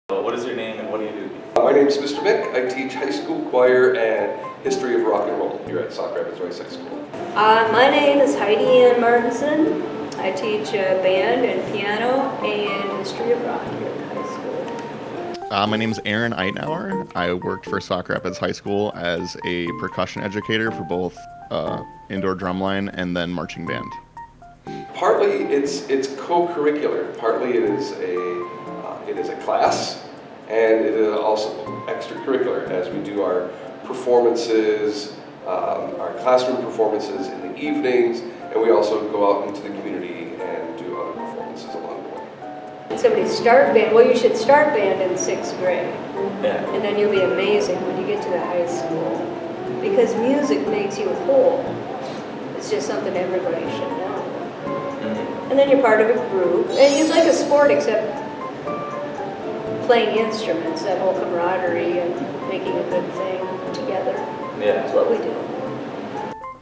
What is your name and what do you do? My name is Mr. Mick. I teach high school choir and history of rock and roll here at Sauk Rapids Rice High School. My name is Heidi Ann Martinson. I teach band and piano and history of rock here at the high school. My name is Aaron Eitenauer. I worked for Sauk Rapids High School as a percussion educator for both indoor drumline and then marching band. Partly it's co-curricular. Partly it is a class, and it is also extracurricular as we do our performances, our classroom performances in the evenings, and we also go out into the community and do other performances along the way. And somebody start band, well, you should start band in 6th grade. Yeah. And then you'll be amazing when you get to the high school. Because music makes you whole. It's just something everybody should know. Mm-hmm. And then you're part of a group. And it's like a sport except playing instruments, that whole camaraderie and making a good thing together. Yeah. That's what we do.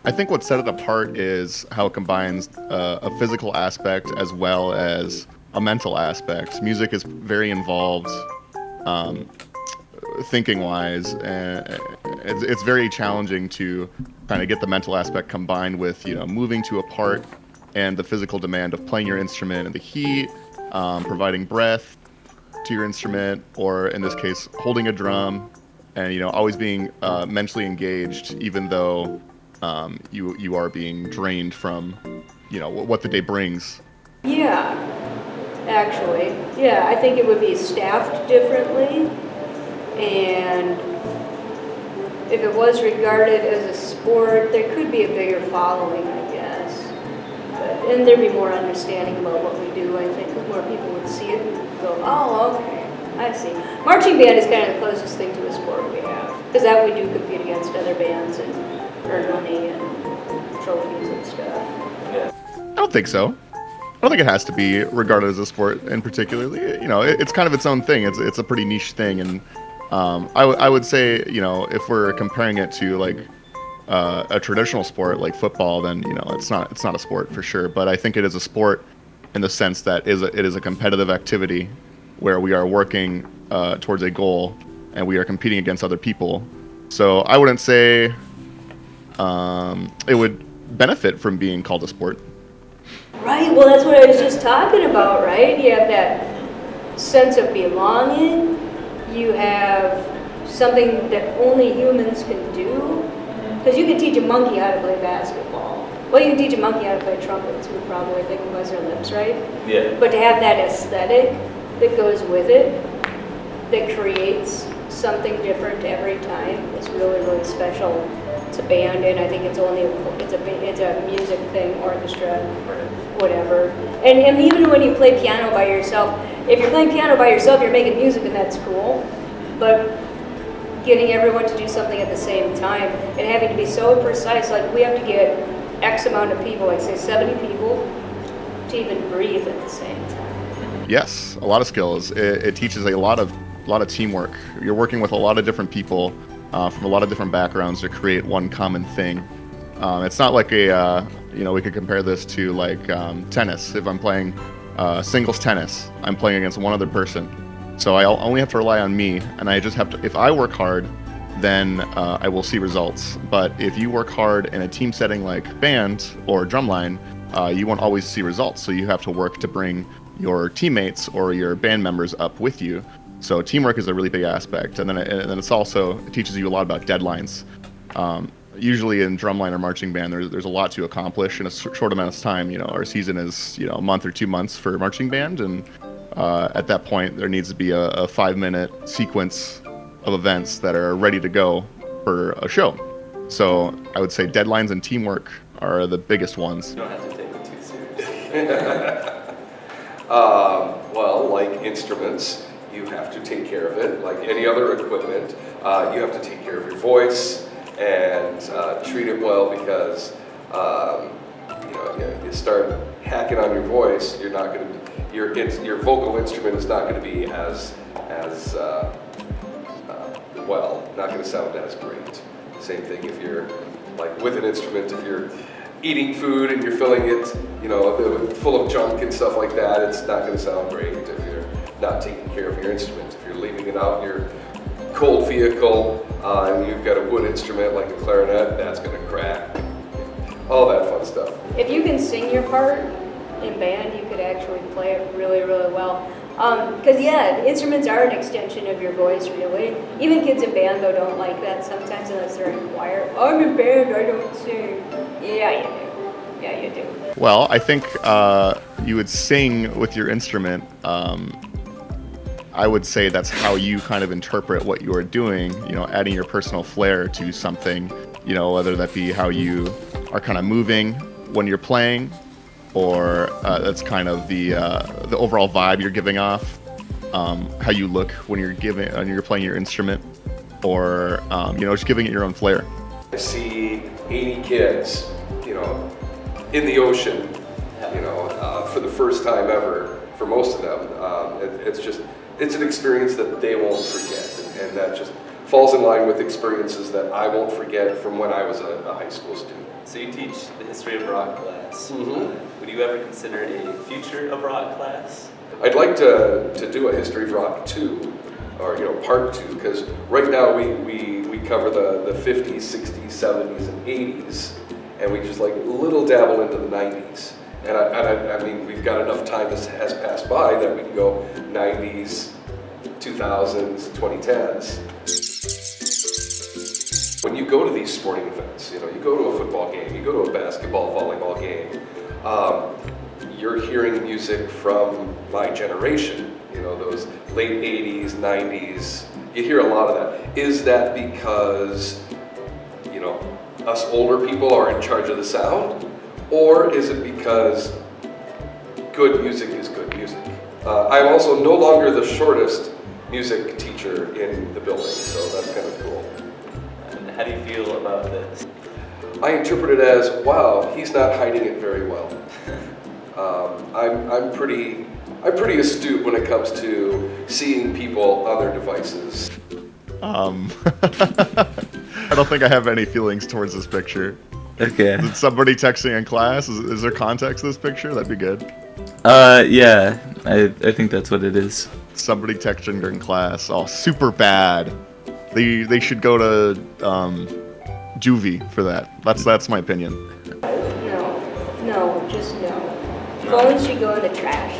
I think what set it apart is how it combines a physical aspect as well as a mental aspect. Music is very involved, thinking-wise, and it's very challenging to kind of get the mental aspect combined with, moving to a part and the physical demand of playing your instrument and the heat, providing breath to your instrument, or in this case, holding a drum, and always being mentally engaged, even though you are being drained from what the day brings. Yeah, actually. Yeah, I think it would be staffed differently, and if it was regarded as a sport, there could be a bigger following, I guess. And there'd be more understanding about what we do, I think, because more people would see it and go, oh, okay, I see. Marching band is kind of the closest thing to a sport we have, because that we do compete against other bands and earn money and trophies and stuff. Yeah. I don't think so. I don't think it has to be regarded as a sport in particularly. It's kind of its own thing. It's a pretty niche thing, and I would say, if we're comparing it to like a traditional sport like football, then it's not a sport for sure. But I think it is a sport in the sense that it is a competitive activity where we are working towards a goal and we are competing against other people. So I wouldn't say it would benefit from being called a sport. Right, well, that's what I was just talking about, right? You have that sense of belonging. You have something that only humans can do. Because you can teach a monkey how to play basketball. Well, you can teach a monkey how to play trumpets, we probably think was their lips, right? Yeah. But to have that aesthetic that goes with it, that creates something different every time, is really, really special. It's a band, and I think it's a music thing, orchestra, whatever. And even when you play piano by yourself, if you're playing piano by yourself, you're making music, and that's cool. But getting everyone to do something at the same time and having to be so precise, like we have to get X amount of people, like say 70 people, to even breathe at the same time. Yes, a lot of skills. It teaches a lot of teamwork. You're working with a lot of different people from a lot of different backgrounds to create one common thing. It's not like we could compare this to like tennis. If I'm playing singles tennis, I'm playing against one other person. So I only have to rely on me, and I just have to, if I work hard, then I will see results. But if you work hard in a team setting like band or drumline, you won't always see results. So you have to work to bring your teammates or your band members up with you. So teamwork is a really big aspect. And then it teaches you a lot about deadlines. Usually in drumline or marching band, there's a lot to accomplish in a short amount of time. Our season is a month or 2 months for marching band, and at that point, there needs to be a 5-minute sequence of events that are ready to go for a show. So I would say deadlines and teamwork are the biggest ones. You don't have to take it too seriously. Well, like instruments, you have to take care of it. Like any other equipment, you have to take care of your voice and treat it well, because you start hacking on your voice, you're not going to. Your vocal instrument is not going to be as well, not going to sound as great. Same thing if you're like with an instrument, if you're eating food and you're filling it, full of junk and stuff like that, it's not going to sound great. If you're not taking care of your instrument. If you're leaving it out in your cold vehicle and you've got a wood instrument like a clarinet, that's going to crack. All that fun stuff. If you can sing your part in band, you could actually play it really, really well. Because yeah, instruments are an extension of your voice, really. Even kids in band, though, don't like that sometimes unless they're in choir. I'm in band, I don't sing. Yeah, you do. Yeah, you do. Well, I think you would sing with your instrument. I would say that's how you kind of interpret what you are doing, you know, adding your personal flair to something, you know, whether that be how you are kind of moving when you're playing, or that's kind of the overall vibe you're giving off, how you look when you're playing your instrument, or you know, just giving it your own flair. I see 80 kids, you know, in the ocean, you know, for the first time ever, for most of them. It's an experience that they won't forget, and that just falls in line with experiences that I won't forget from when I was a high school student. So you teach the history of rock class. Mm-hmm. Would you ever consider a future of rock class? I'd like to do a history of rock 2, or you know, part 2, because right now we cover the 50s, 60s, 70s, and 80s, and we just like little dabble into the 90s. And I mean, we've got enough time that has passed by that we can go 90s, 2000s, 2010s. When you go to these sporting events, you know, you go to a football game, you go to a basketball, volleyball game, you're hearing music from my generation, you know, those late 80s, 90s. You hear a lot of that. Is that because, you know, us older people are in charge of the sound? Or is it because good music is good music? I'm also no longer the shortest music teacher in the building, so that's kind of cool. And how do you feel about this? I interpret it as, wow, he's not hiding it very well. I'm pretty astute when it comes to seeing people on their devices. I don't think I have any feelings towards this picture. Okay. Is it somebody texting in class? Is there context to this picture? That'd be good. Yeah, I think that's what it is. Somebody texting during class. Oh, super bad. They should go to juvie for that. That's my opinion. No, just no. Phones should go in the trash.